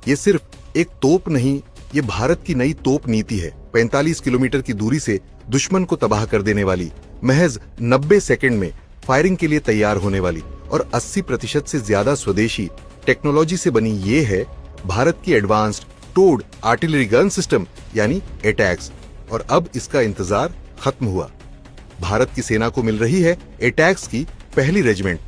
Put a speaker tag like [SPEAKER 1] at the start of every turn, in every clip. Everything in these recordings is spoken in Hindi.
[SPEAKER 1] ये सिर्फ एक तोप नहीं, ये भारत की नई तोप नीति है। 45 किलोमीटर की दूरी से दुश्मन को तबाह कर देने वाली, महज 90 सेकंड में फायरिंग के लिए तैयार होने वाली और 80% से ज्यादा स्वदेशी टेक्नोलॉजी से बनी ये है भारत की advanced towed artillery gun system यानी एटैक्स। और अब इसका इंतजार खत्म हुआ। भारत की सेना को मिल रही है एटैक्स की पहली रेजिमेंट।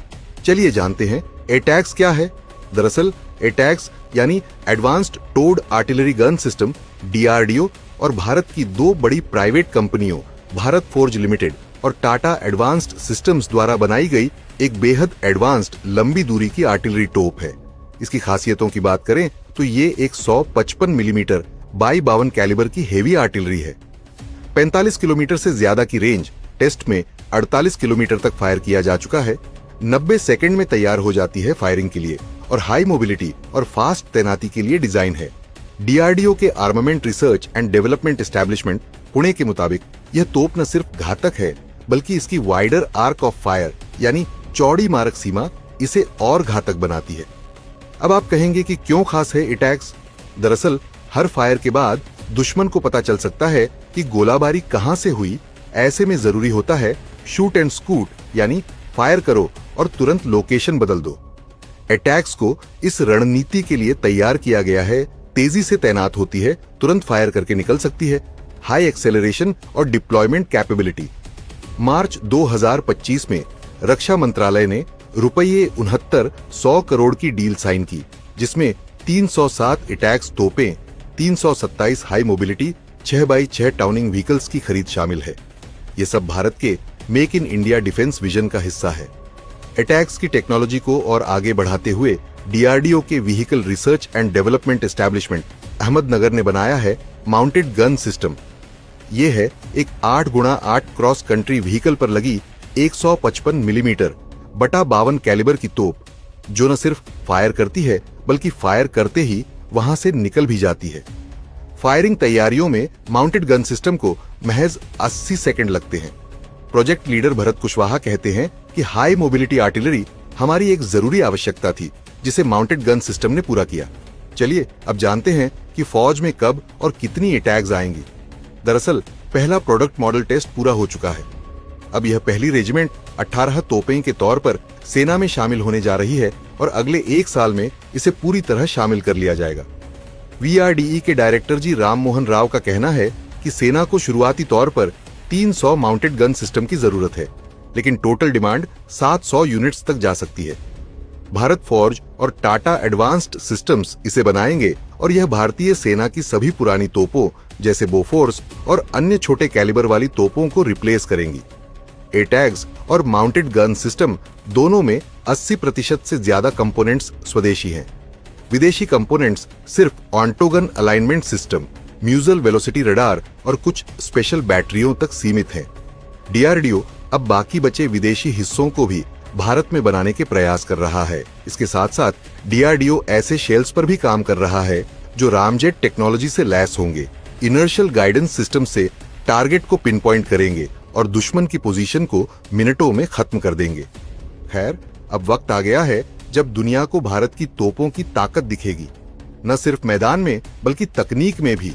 [SPEAKER 1] चलिए जानते हैं एटैक्स क्या है। दरअसल एटैक्स यानी advanced towed artillery gun system DRDO और भारत की दो बड़ी प्राइवेट कंपनियों भारत फोर्ज लिमिटेड और टाटा एडवांस्ड सिस्टम्स द्वारा बनाई गई एक बेहद एडवांस्ड लंबी दूरी की आर्टिलरी तोप है। इसकी खासियतों की बात करें तो ये एक 155 मिलीमीटर बाई 52 कैलिबर की हेवी आर्टिलरी है। 45 किलोमीटर से ज्यादा की रेंज टेस्ट में 48 किलोमीटर तक फायर किया जा चुका है। 90 सेकंड में तैयार हो जाती है फायरिंग के लिए और हाई मोबिलिटी और फास्ट तैनाती के लिए डिजाइन है। DRDO के armament research and development establishment Pune के मुताबिक यह तोप न सिर्फ घातक है बल्कि इसकी वाइडर आर्क ऑफ फायर यानी चौड़ी मारक सीमा इसे और घातक बनाती है। अब आप कहेंगे कि क्यों खास है एटैक्स। दरअसल हर फायर के बाद दुश्मन को पता चल सकता है कि गोलाबारी कहां से हुई। ऐसे में जरूरी होता है शूट एंड स्कूट यानी फायर करो और तुरंत लोकेशन बदल दो। एटैक्स को इस रणनीति के लिए तैयार किया गया है। तेजी से तैनात होती है, तुरंत फायर करके निकल सकती है। हाई एक्सेलरेशन और डिप्लॉयमेंट कैपेबिलिटी। मार्च 2025 में रक्षा मंत्रालय ने ₹69 करोड़ की डील साइन की, जिसमें 307 एटैक्स तोपें, 327 high mobility 6x6 towing vehicles की खरीद शामिल है। ये सब भारत के make in India defence vision का हिस्सा है। एटैक्स की टेक्नोलॉजी को और आगे बढ़ाते हुए DRDO के vehicle research and development establishment Ahmednagar ने बनाया है माउंटेड गन सिस्टम। ये है एक 8x8 क्रॉस कंट्री व्हीकल पर लगी 155 मिलीमीटर बटा 52 कैलिबर की तोप, जो न सिर्फ फायर करती है बल्कि फायर करते ही वहां से निकल भी जाती है। फायरिंग तैयारियों में माउंटेड गन सिस्टम को महज 80 सेकंड लगते हैं। प्रोजेक्ट लीडर भरत कुशवाहा कहते हैं कि हाई मोबिलिटी आर्टिलरी हमारी एक जरूरी आवश्यकता थी, जिसे माउंटेड गन सिस्टम ने पूरा किया। चलिए अब जानते हैं कि फौज में कब और कितनी एटैक्स आएंगी। दरअसल पहला प्रोडक्ट मॉडल टेस्ट पूरा हो चुका है। अब यह पहली रेजिमेंट 18 तोपें के तौर पर सेना में शामिल होने जा रही है और अगले 1 साल में इसे पूरी तरह शामिल कर लिया जाएगा। VRDE के डायरेक्टर जी राम मोहन राव का कहना है कि सेना को शुरुआती तौर पर 300 माउंटेड गन सिस्टम की जरूरत है, लेकिन टोटल डिमांड 700 यूनिट्स तक जा सकती है। भारत फोर्ज और टाटा एडवांस्ड सिस्टम्स इसे बनाएंगे और यह भारतीय सेना की सभी पुरानी तोपों जैसे बोफोर्स और अन्य छोटे कैलिबर वाली तोपों को रिप्लेस करेंगी। एटैक्स और माउंटेड गन सिस्टम दोनों में 80% से ज्यादा कंपोनेंट्स स्वदेशी हैं। विदेशी कंपोनेंट्स सिर्फ ऑन्टोगन अलाइनमेंट सिस्टम, म्यूजल वेलोसिटी रडार और कुछ स्पेशल बैटरियों तक सीमित हैं। DRDO अब बाकी बचे विदेशी हिस्सों को भी भारत में बनाने के प्रयास कर रहा है। इसके साथ साथ DRDO ऐसे शेल्स पर भी काम कर रहा है जो रामजेट टेक्नोलॉजी से लैस होंगे, इनर्शियल गाइडेंस सिस्टम से टारगेट को पिन पॉइंट करेंगे और दुश्मन की पोजीशन को मिनटों में खत्म कर देंगे। खैर, अब वक्त आ गया है जब दुनिया को भारत की तोपों की ताकत दिखेगी, न सिर्फ मैदान में बल्कि तकनीक में भी।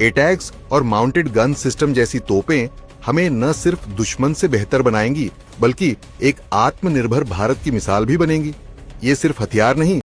[SPEAKER 1] एटैक्स और माउंटेड गन सिस्टम जैसी तोपें हमें न सिर्फ दुश्मन से बेहतर बनाएंगी बल्कि एक आत्मनिर्भर भारत की मिसाल भी बनेंगी। ये सिर्फ हथियार नहीं